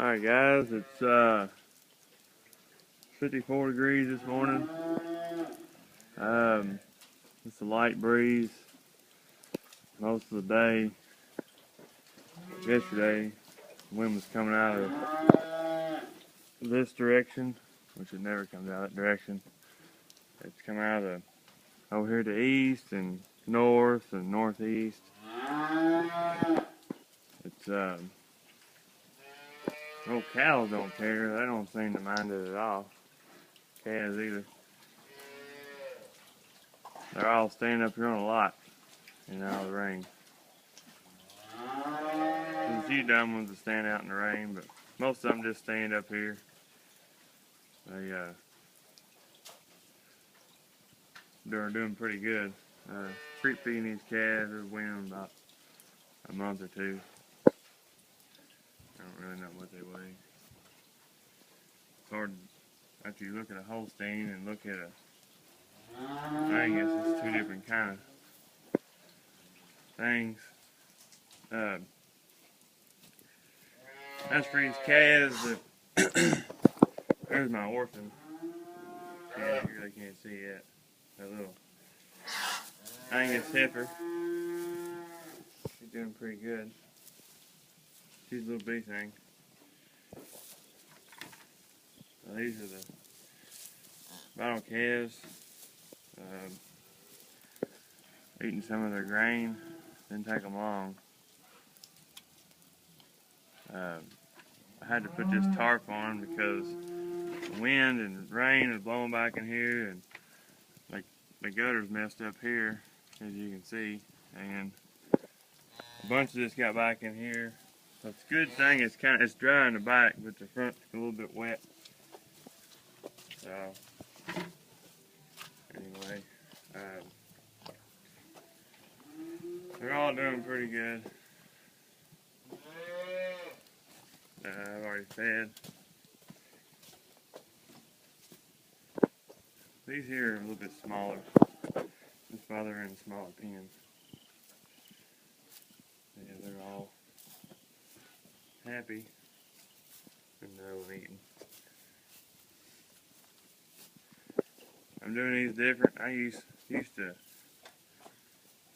Alright guys, it's 54 degrees this morning. It's a light breeze most of the day. Yesterday, the wind was coming out of this direction, which it never comes out that direction. It's coming out of over here to east and north and northeast. It's little cows don't care. They don't seem to mind it at all. Calves either. They're all standing up here on a lot and out of the rain. There's a few dumb ones that stand out in the rain, but most of them just stand up here. They're doing pretty good. Creep feeding these calves is winning about a month or two. I don't really know what they weigh. It's hard after you look at a Holstein and look at a Angus. It's two different kind of things. As for these calves, there's my orphan. Yeah, you really can't see yet. That little Angus heifer. She's doing pretty good. She's a little bee thing. So these are the bottom calves. Eating some of their grain. Didn't take them long. I had to put this tarp on because the wind and the rain is blowing back in here, and like the gutter's messed up here, as you can see, and a bunch of this got back in here. So it's a good thing it's dry in the back, but the front's a little bit wet. So anyway, they're all doing pretty good. I've already fed. These here are a little bit smaller. That's why they're in smaller pens. Yeah, they're all happy and no eating. I'm doing these different. I used to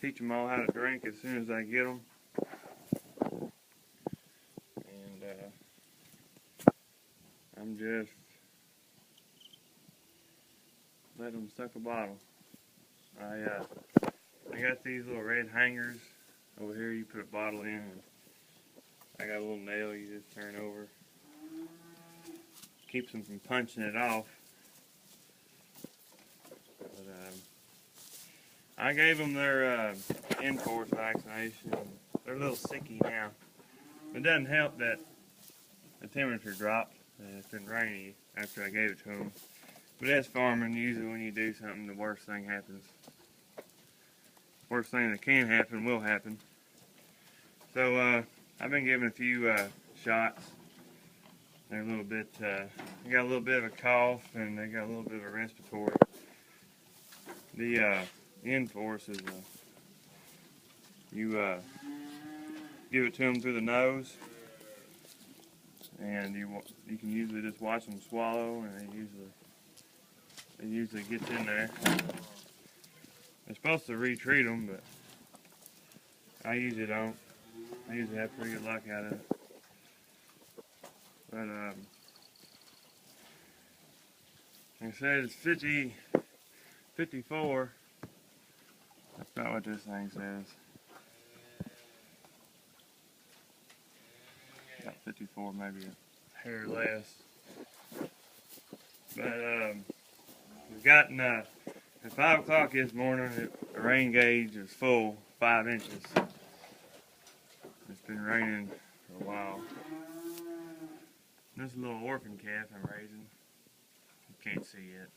teach them all how to drink as soon as I get them. I'm just letting them suck a bottle. I got these little red hangers over here. You put a bottle in, and I got a little nail you just turn over. Keeps them from punching it off. But I gave them their Enforce vaccination. They're a little sicky now. It doesn't help that the temperature dropped. It's been rainy after I gave it to them. But as farming, usually when you do something, the worst thing happens. Worst thing that can happen will happen. So I've been giving a few shots. They're a little bit, they got a little bit of a cough, and they got a little bit of a respiratory. The Enforce is you give it to them through the nose. And you can usually just watch them swallow, and it usually gets in there. They're supposed to retreat them, but I usually don't. I usually have pretty good luck out of it. But like I said, it's 54. That's about what this thing says. About 54, maybe a hair less. But we've gotten at 5 o'clock this morning. The rain gauge is full, 5 inches. It's been raining for a while. This is a little orphan calf I'm raising. You can't see yet.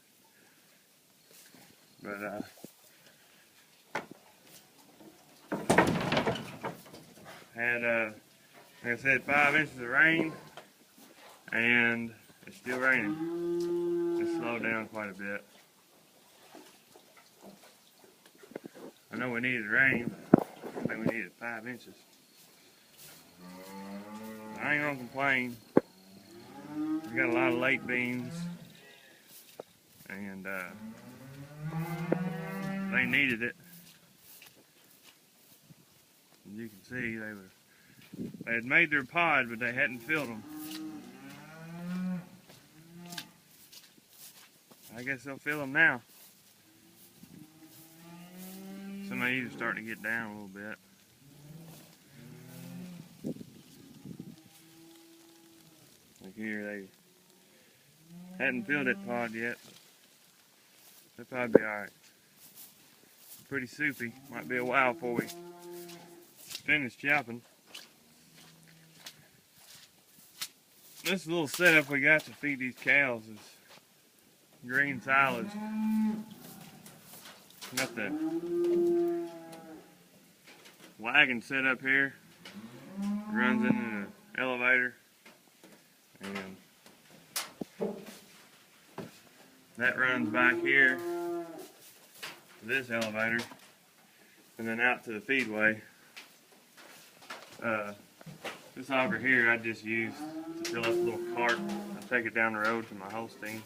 But had like I said, 5 inches of rain, and it's still raining. It's slowed down quite a bit. I know we needed rain. I think we needed 5 inches. I ain't gonna complain. We got a lot of late beans, and they needed it. As you can see, they had made their pod, but they hadn't filled them. I guess they'll fill them now. Some of these are starting to get down a little bit. Like here, they hadn't filled that pod yet, but they'll probably be alright. Pretty soupy. Might be a while before we finish chopping. This little setup we got to feed these cows is green silage. Got the wagon set up here. Runs into the elevator. And that runs back here to this elevator. And then out to the feedway. This auger here I just use to fill up a little cart. I take it down the road to my Holstein.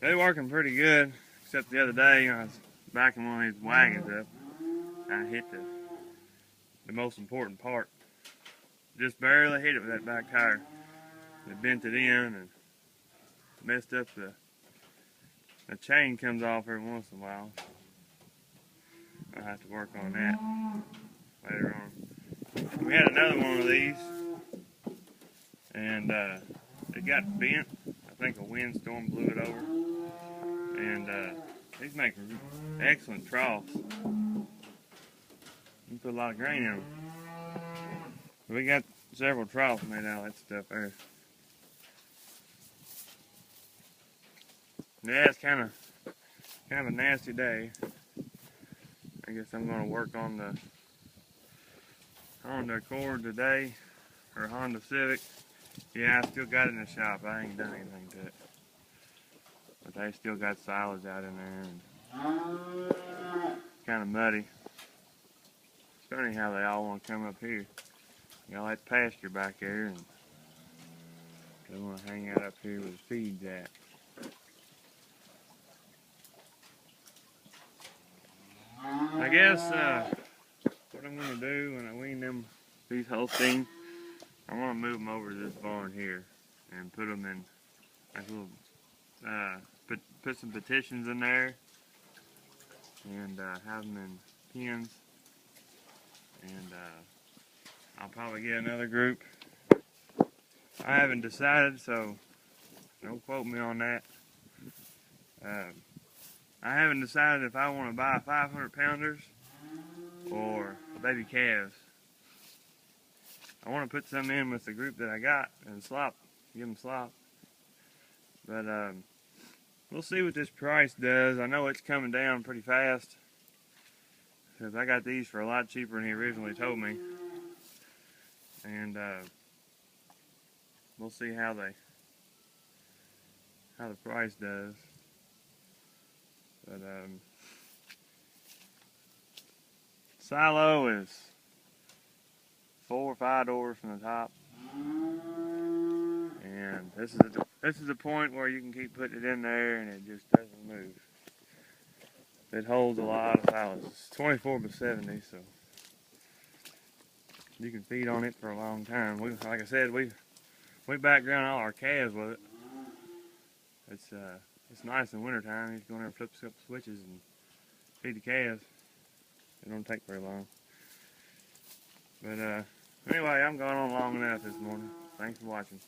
They're working pretty good, except the other day I was backing one of these wagons up. I hit the most important part. Just barely hit it with that back tire. It bent it in and messed up the chain comes off every once in a while. I'll have to work on that later on. We had another one of these, and it got bent. I think a windstorm blew it over. And these make excellent troughs. You put a lot of grain in them. We got several troughs made out of that stuff there. Yeah, it's kind of a nasty day. I guess I'm going to work on the Honda Accord today, or Honda Civic. Yeah, I still got it in the shop. I ain't done anything to it. But they still got silage out in there, and it's kind of muddy. It's funny how they all want to come up here. Y'all that pasture back there, and they want to hang out up here where the feed's at. I guess what I'm going to do when I wean these Holstein, I want to move them over to this barn here and put them in like little, put some petitions in there and have them in pens, and I'll probably get another group. I haven't decided, so don't quote me on that. I haven't decided if I want to buy 500 pounders or baby calves. I want to put some in with the group that I got and give them slop. But we'll see what this price does. I know it's coming down pretty fast, because I got these for a lot cheaper than he originally told me. And we'll see how the price does. But silo is 4 or 5 doors from the top, and this is a point where you can keep putting it in there and it just doesn't move. It holds a lot of silage. It's 24/70, so you can feed on it for a long time. Like I said, we background all our calves with it. It's nice in wintertime. You just go in there and flip a couple switches and feed the calves. It don't take very long. But anyway, I'm going on long enough this morning. Thanks for watching.